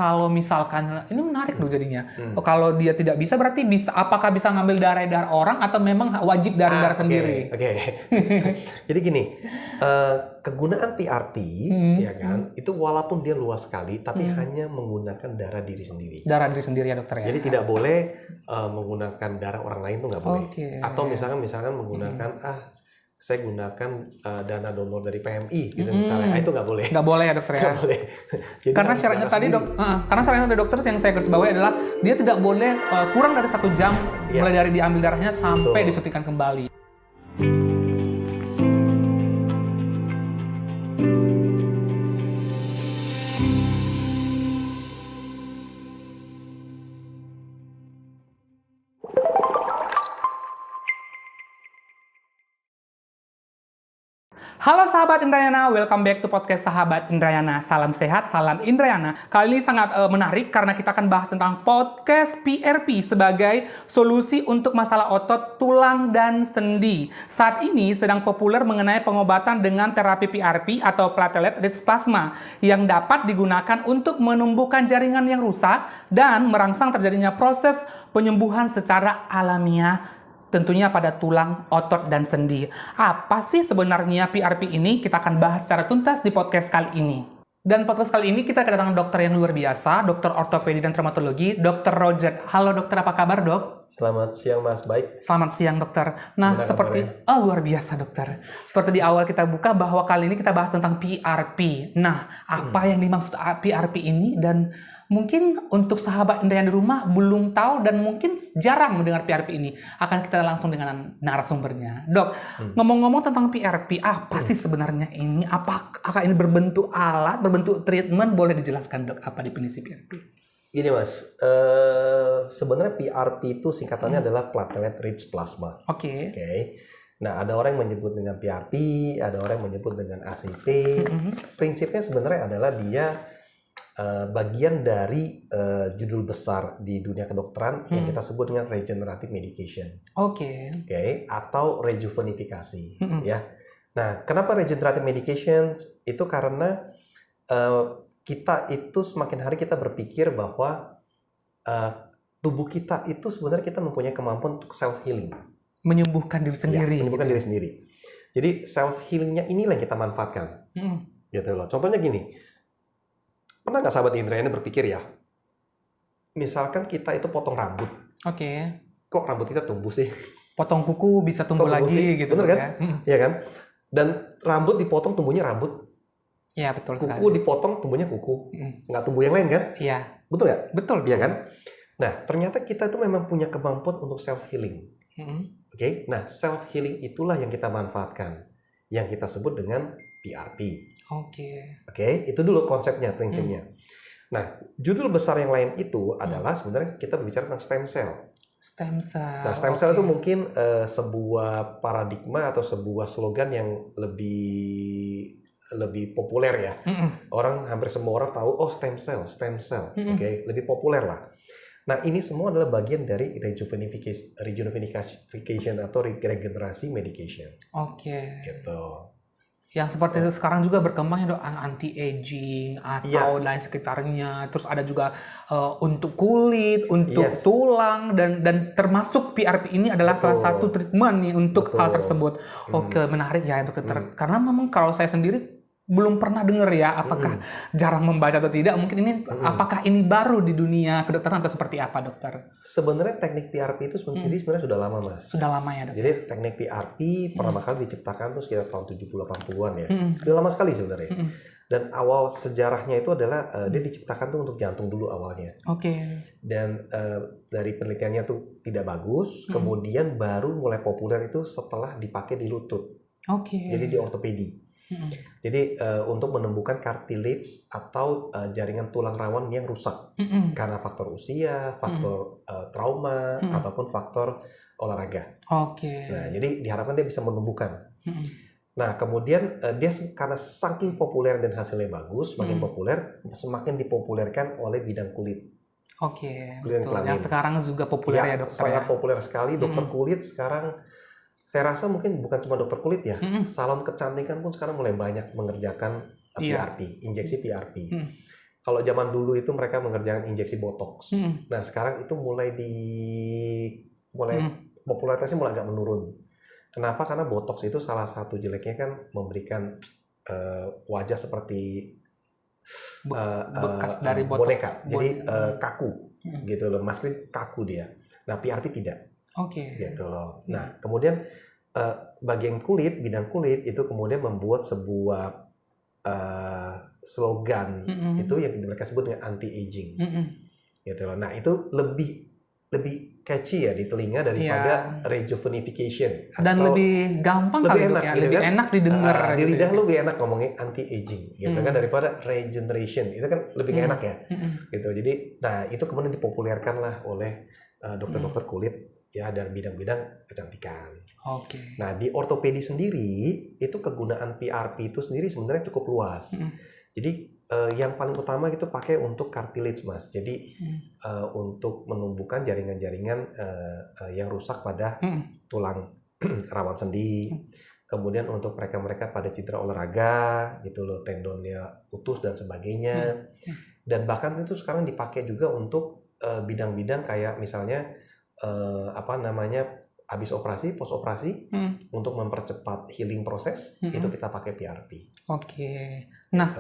kalau misalkan ini menarik loh jadinya. Kalau dia tidak bisa berarti apakah bisa ngambil darah orang atau memang wajib darah sendiri? Oke. Jadi gini, kegunaan PRP ya kan, itu walaupun dia luas sekali tapi hanya menggunakan darah diri sendiri. Darah diri sendiri ya dokter ya. Jadi tidak boleh menggunakan darah orang lain tuh nggak boleh. Atau misalkan menggunakan saya gunakan dana donor dari PMI gitu misalnya, itu nggak boleh. Nggak boleh ya dokter ya. Nggak boleh. Jadi karena syaratnya tadi karena syaratnya tadi dokter yang saya garis bawahi adalah dia tidak boleh kurang dari 1 jam mulai dari diambil darahnya sampai disuntikan kembali. Halo sahabat Indrayana, welcome back to podcast Sahabat Indrayana. Salam sehat, salam Indrayana. Kali ini sangat menarik karena kita akan bahas tentang podcast PRP sebagai solusi untuk masalah otot, tulang, dan sendi. Saat ini sedang populer mengenai pengobatan dengan terapi PRP atau platelet-rich plasma yang dapat digunakan untuk menumbuhkan jaringan yang rusak dan merangsang terjadinya proses penyembuhan secara alamiah. Tentunya pada tulang, otot, dan sendi. Apa sih sebenarnya PRP ini? Kita akan bahas secara tuntas di podcast kali ini. Dan podcast kali ini kita kedatangan dokter yang luar biasa, dokter ortopedi dan traumatologi, Dr. Roger. Halo dokter, apa kabar dok? Selamat siang mas, baik. Selamat siang dokter. Nah, luar biasa dokter. Seperti di awal kita buka bahwa kali ini kita bahas tentang PRP. Nah, apa yang dimaksud PRP ini dan mungkin untuk sahabat Indrayana di rumah belum tahu dan mungkin jarang mendengar PRP ini. Akan kita langsung dengan narasumbernya. Dok, ngomong-ngomong tentang PRP, apa sih sebenarnya ini? Apakah ini berbentuk alat, berbentuk treatment? Boleh dijelaskan dok, apa definisi PRP? Gini mas, sebenarnya PRP itu singkatannya adalah platelet-rich plasma. Oke. Nah, ada orang yang menyebut dengan PRP, ada orang yang menyebut dengan ACT. Prinsipnya sebenarnya adalah dia bagian dari judul besar di dunia kedokteran yang kita sebut dengan regenerative medication. Atau rejuvenifikasi. Ya. Nah, kenapa regenerative medication? Itu karena kita itu semakin hari kita berpikir bahwa tubuh kita itu sebenarnya kita mempunyai kemampuan untuk self healing, menyembuhkan diri sendiri. Menyembuhkan diri sendiri. Jadi self healingnya inilah yang kita manfaatkan. Gitu loh. Contohnya gini, pernah nggak sahabat Indrayana berpikir ya, misalkan kita itu potong rambut, kok rambut kita tumbuh sih? Potong kuku bisa tumbuh lagi gitu, bener kan? Iya kan? Dan rambut dipotong tumbuhnya rambut. Iya betul sekali. Kuku dipotong tumbuhnya kuku, nggak tumbuh yang lain kan? Iya. Betul nggak? Betul. Iya kan? Nah ternyata kita itu memang punya kemampuan untuk self healing. Nah self healing itulah yang kita manfaatkan, yang kita sebut dengan PRP. Itu dulu konsepnya, prinsipnya. Nah judul besar yang lain itu adalah sebenarnya kita berbicara tentang stem cell. Nah stem cell itu mungkin sebuah paradigma atau sebuah slogan yang lebih populer ya. Orang hampir semua orang tahu, oh stem cell. Lebih populer lah. Nah ini semua adalah bagian dari rejuvenification atau regenerasi medication. Gitu. Yang seperti sekarang juga berkembang ya dok, anti-aging atau lain sekitarnya. Terus ada juga untuk kulit, untuk tulang dan termasuk PRP ini adalah salah satu treatment nih untuk hal tersebut. Menarik ya dokter. Karena memang kalau saya sendiri belum pernah dengar ya, apakah jarang membaca atau tidak, mungkin ini apakah ini baru di dunia kedokteran atau seperti apa dokter? Sebenarnya teknik PRP itu sebenarnya sudah lama mas. Sudah lama ya dokter. Jadi teknik PRP pertama kali diciptakan tuh sekitar tahun 70-80-an ya. Sudah lama sekali sebenarnya. Dan awal sejarahnya itu adalah dia diciptakan tuh untuk jantung dulu awalnya. Dan dari penelitiannya tuh tidak bagus, kemudian baru mulai populer itu setelah dipakai di lutut. Jadi di ortopedi. Jadi untuk menumbuhkan cartilage atau jaringan tulang rawan yang rusak karena faktor usia, faktor trauma ataupun faktor olahraga. Nah, jadi diharapkan dia bisa menumbuhkan. Nah, kemudian dia karena saking populer dan hasilnya bagus, semakin populer, semakin dipopulerkan oleh bidang kulit. Betul. Yang sekarang juga populer ya dokter. Sangat populer sekali dokter kulit sekarang. Saya rasa mungkin bukan cuma dokter kulit ya, salon kecantikan pun sekarang mulai banyak mengerjakan PRP, injeksi PRP. Kalau zaman dulu itu mereka mengerjakan injeksi botox. Nah, sekarang itu mulai popularitasnya mulai agak menurun. Kenapa? Karena botox itu salah satu jeleknya kan memberikan wajah seperti bekas dari botox. Boneka. Jadi kaku gitu loh. Maskulin kaku dia. Nah, PRP tidak. Gitu loh. Nah, kemudian bagian kulit, bidang kulit itu kemudian membuat sebuah slogan itu yang mereka sebut dengan anti-aging. Gitu loh. Nah, itu lebih catchy ya di telinga daripada rejuvenation. Dan lebih gampang lebih kali enak, ya, gitu lebih kan? enak didengar. Di lidah lebih enak ngomongnya anti-aging, gitu kan, daripada regeneration. Itu kan lebih enak ya. Gitu. Jadi, nah itu kemudian dipopulerkan lah oleh dokter-dokter kulit ya dan bidang-bidang kecantikan. Nah, di ortopedi sendiri itu kegunaan PRP itu sendiri sebenarnya cukup luas. Jadi yang paling utama itu pakai untuk cartilage, Mas. Jadi untuk menumbuhkan jaringan-jaringan yang rusak pada tulang rawan sendi. Kemudian untuk mereka-mereka pada cedera olahraga gitu loh, tendonnya putus dan sebagainya. Dan bahkan itu sekarang dipakai juga untuk bidang-bidang kayak misalnya habis operasi, post operasi, untuk mempercepat healing proses, itu kita pakai PRP. Nah,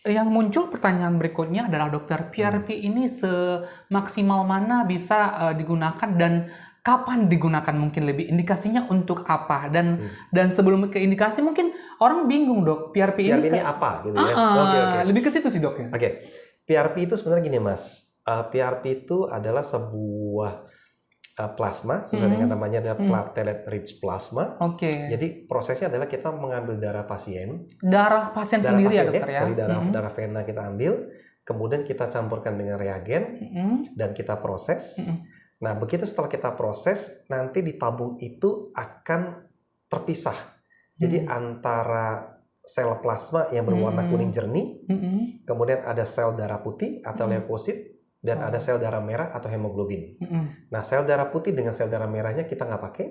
yang muncul pertanyaan berikutnya adalah dokter, PRP ini semaksimal mana bisa digunakan dan kapan digunakan, mungkin lebih indikasinya untuk apa, dan sebelum ke indikasi mungkin orang bingung, Dok, PRP ini apa gitu ya. Lebih ke situ sih, Dok ya. PRP itu sebenarnya gini, Mas. PRP itu adalah sebuah plasma, sesuai dengan namanya adalah platelet rich plasma. Jadi prosesnya adalah kita mengambil darah pasien sendiri ya, dokter ya. Dari darah vena kita ambil, kemudian kita campurkan dengan reagen dan kita proses. Nah, begitu setelah kita proses, nanti di tabung itu akan terpisah. Jadi antara sel plasma yang berwarna kuning jernih, kemudian ada sel darah putih atau leukosit, dan ada sel darah merah atau hemoglobin. Nah, sel darah putih dengan sel darah merahnya kita nggak pakai.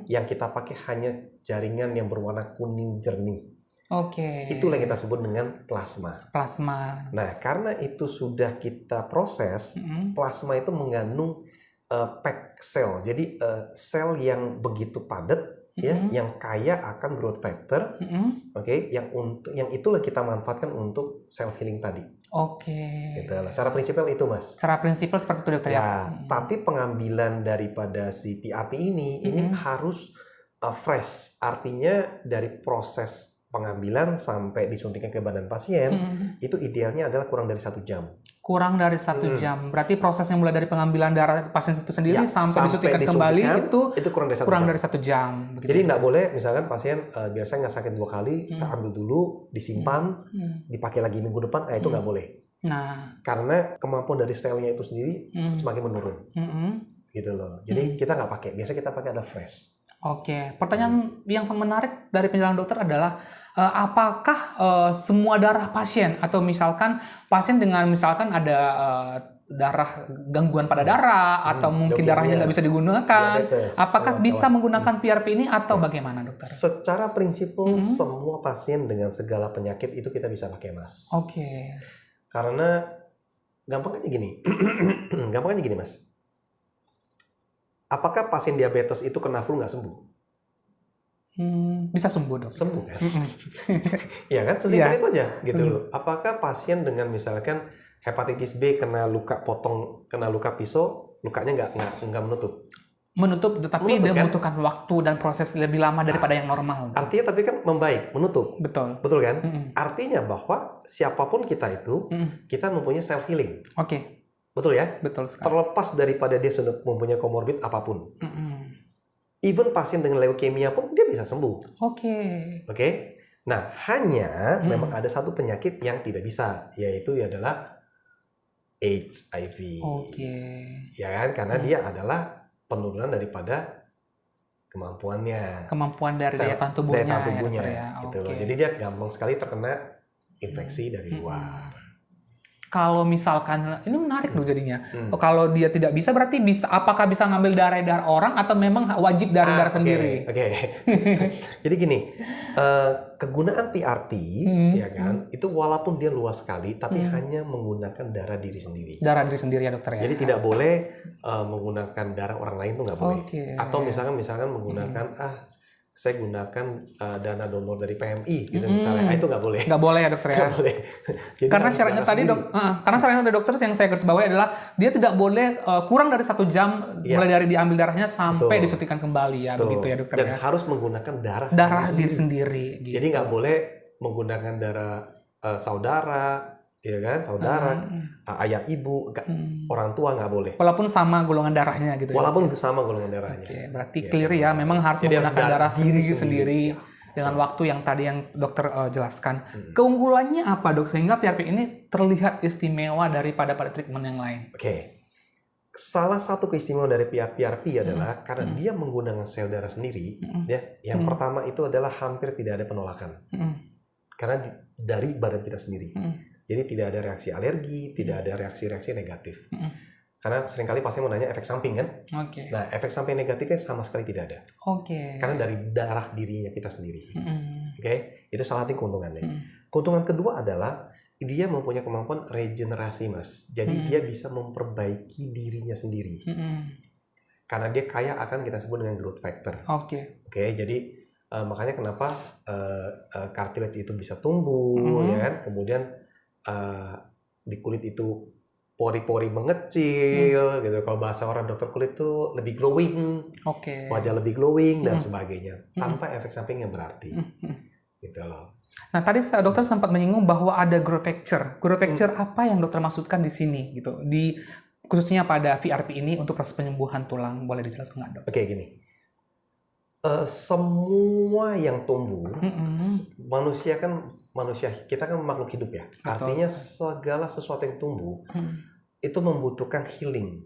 Yang kita pakai hanya jaringan yang berwarna kuning jernih. Itulah yang kita sebut dengan plasma. Nah, karena itu sudah kita proses, plasma itu mengandung packed cell. Jadi sel yang begitu padat, yang kaya akan growth factor, yang itulah kita manfaatkan untuk self healing tadi. Gitu. Secara prinsipal itu, Mas. Secara prinsipal seperti itu, dokter ya. Tapi pengambilan daripada si PRP ini harus fresh. Artinya dari proses pengambilan sampai disuntikan ke badan pasien itu idealnya adalah kurang dari 1 jam. Kurang dari 1 jam. Berarti prosesnya mulai dari pengambilan darah pasien itu sendiri sampai disuntikan kembali itu kurang dari 1 jam. Jadi nggak boleh misalkan pasien biasanya nggak sakit 2 kali, saya ambil dulu, disimpan, dipakai lagi minggu depan, itu nggak boleh. Nah, karena kemampuan dari selnya itu sendiri semakin menurun. Gitu loh. Jadi kita nggak pakai. Biasa kita pakai ada fresh. Pertanyaan yang sangat menarik dari penjelasan dokter adalah apakah semua darah pasien atau misalkan pasien dengan misalkan ada darah gangguan pada darah atau mungkin darahnya nggak bisa digunakan, apakah bisa menggunakan PRP ini atau bagaimana, dokter? Secara prinsipal semua pasien dengan segala penyakit itu kita bisa pakai, Mas. Karena gampangnya gini, Mas. Apakah pasien diabetes itu kena flu nggak sembuh? Bisa sembuh, dok. Sembuh kan? Iya kan? Sesimpel itu aja gitu loh. Apakah pasien dengan misalkan hepatitis B kena luka potong, kena luka pisau, lukanya nggak menutup? Menutup, tetapi dia membutuhkan waktu dan proses lebih lama daripada yang normal. Artinya tapi kan membaik, menutup. Betul kan? Artinya bahwa siapapun kita itu, kita mempunyai self healing. Betul ya? Betul sekali. Terlepas daripada dia sudah mempunyai komorbid apapun. Even pasien dengan leukemia pun dia bisa sembuh. Nah, hanya memang ada satu penyakit yang tidak bisa, yaitu adalah HIV. Ya kan? Karena dia adalah penurunan daripada kemampuannya. Kemampuan dari daya tahan tubuhnya. Gitu loh. Jadi dia gampang sekali terkena infeksi dari luar. kalau misalkan ini menarik loh jadinya. Kalau dia tidak bisa berarti apakah bisa ngambil darah orang atau memang wajib darah sendiri? Oke. Jadi gini, kegunaan PRP ya kan, itu walaupun dia luas sekali tapi hanya menggunakan darah diri sendiri. Darah diri sendiri ya dokter ya. Jadi tidak boleh menggunakan darah orang lain tuh nggak boleh. Atau misalkan menggunakan saya gunakan dana donor dari PMI gitu misalnya, itu nggak boleh. Nggak boleh ya dokter ya. Nggak boleh. Jadi karena syaratnya tadi karena syaratnya dari dokter yang saya garis bawahi adalah dia tidak boleh kurang dari 1 jam mulai dari diambil darahnya sampai disuntikan kembali ya. Begitu ya dokter. Dan ya. harus menggunakan darah diri sendiri. Gitu. Jadi nggak boleh menggunakan darah saudara, ya kan, ayah ibu, orang tua nggak boleh. Walaupun sama golongan darahnya gitu. Walaupun sama golongan darahnya. Oke, berarti clear ya. Memang harus menggunakan darah sendiri dengan waktu yang tadi yang dokter jelaskan. Keunggulannya apa dok sehingga PRP ini terlihat istimewa daripada treatment yang lain? Oke. Salah satu keistimewaan dari PRP adalah karena dia menggunakan sel darah sendiri, ya. Yang pertama itu adalah hampir tidak ada penolakan. Karena dari badan kita sendiri. Jadi tidak ada reaksi alergi, tidak ada reaksi-reaksi negatif. Karena seringkali pasien mau nanya efek samping kan? Nah, efek samping negatifnya sama sekali tidak ada. Karena dari darah dirinya kita sendiri. Oke, itu salah satu keuntungannya. Keuntungan kedua adalah dia mempunyai kemampuan regenerasi, Mas. Jadi dia bisa memperbaiki dirinya sendiri. Karena dia kaya akan kita sebut dengan growth factor. Oke, jadi makanya kenapa cartilage itu bisa tumbuh, ya kan? Kemudian di kulit itu pori-pori mengecil gitu. Kalau bahasa orang dokter kulit itu lebih glowing, wajah lebih glowing dan sebagainya, tanpa efek samping yang berarti, gitu loh. Nah tadi dokter sempat menyinggung bahwa ada growth factor. Growth factor apa yang dokter maksudkan di sini gitu? Khususnya pada PRP ini untuk proses penyembuhan tulang, boleh dijelaskan nggak dok? Oke, gini. Semua yang tumbuh, manusia kita kan makhluk hidup ya. Betul. Artinya segala sesuatu yang tumbuh itu membutuhkan healing,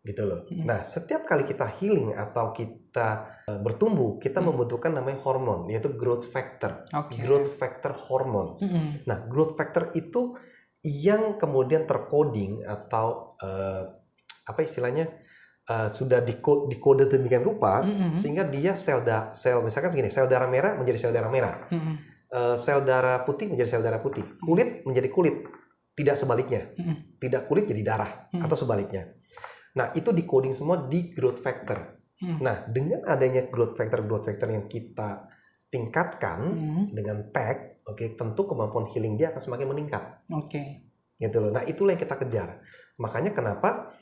gitu loh. Nah, setiap kali kita healing atau kita bertumbuh, kita membutuhkan namanya hormon, yaitu growth factor, growth factor hormon. Nah, growth factor itu yang kemudian tercoding atau apa istilahnya? Sudah dikode demikian rupa sehingga dia sel misalkan segini, sel darah merah menjadi sel darah merah, sel darah putih menjadi sel darah putih, kulit menjadi kulit, tidak sebaliknya, tidak kulit jadi darah atau sebaliknya. Nah itu di-coding semua di growth factor. Nah dengan adanya growth factor yang kita tingkatkan dengan PEG, tentu kemampuan healing dia akan semakin meningkat. Gitu loh. Nah itulah yang kita kejar. Makanya kenapa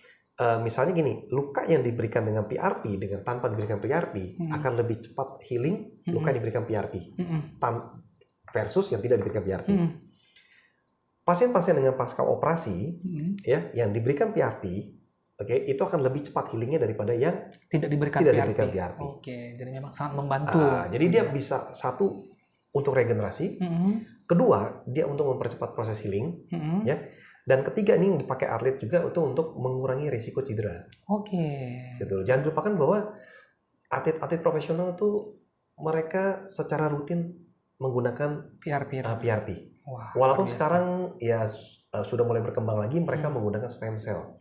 misalnya gini, luka yang diberikan dengan PRP dengan tanpa diberikan PRP akan lebih cepat healing luka yang diberikan PRP versus yang tidak diberikan PRP. Pasien-pasien dengan pasca operasi ya yang diberikan PRP, itu akan lebih cepat healingnya daripada yang tidak diberikan PRP. Jadi memang sangat membantu. Jadi dia bisa satu untuk regenerasi, kedua dia untuk mempercepat proses healing, ya. Dan ketiga ini yang dipakai atlet juga untuk mengurangi risiko cedera. Gitu. Jangan lupakan bahwa atlet-atlet profesional itu mereka secara rutin menggunakan PRP. Walaupun sekarang ya sudah mulai berkembang lagi mereka menggunakan stem cell.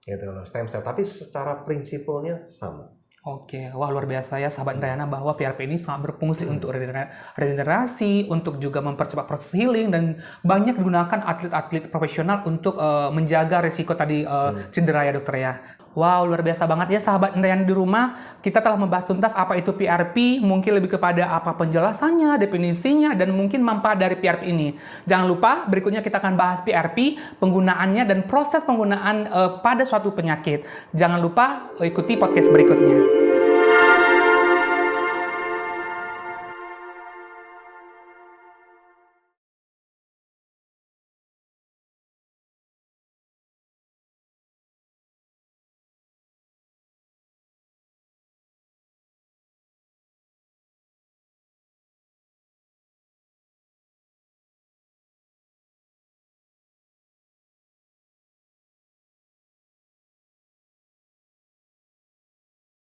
Gitu loh, stem cell. Tapi secara prinsipalnya sama. Wah luar biasa ya sahabat Indrayana bahwa PRP ini sangat berfungsi untuk regenerasi, untuk juga mempercepat proses healing dan banyak digunakan atlet-atlet profesional untuk menjaga risiko tadi cedera ya dokter ya. Wow luar biasa banget ya sahabat Indrayana di rumah. Kita telah membahas tuntas apa itu PRP, mungkin lebih kepada apa penjelasannya, definisinya, dan mungkin manfaat dari PRP ini. Jangan lupa berikutnya kita akan bahas PRP, penggunaannya dan proses penggunaan pada suatu penyakit. Jangan lupa ikuti podcast berikutnya.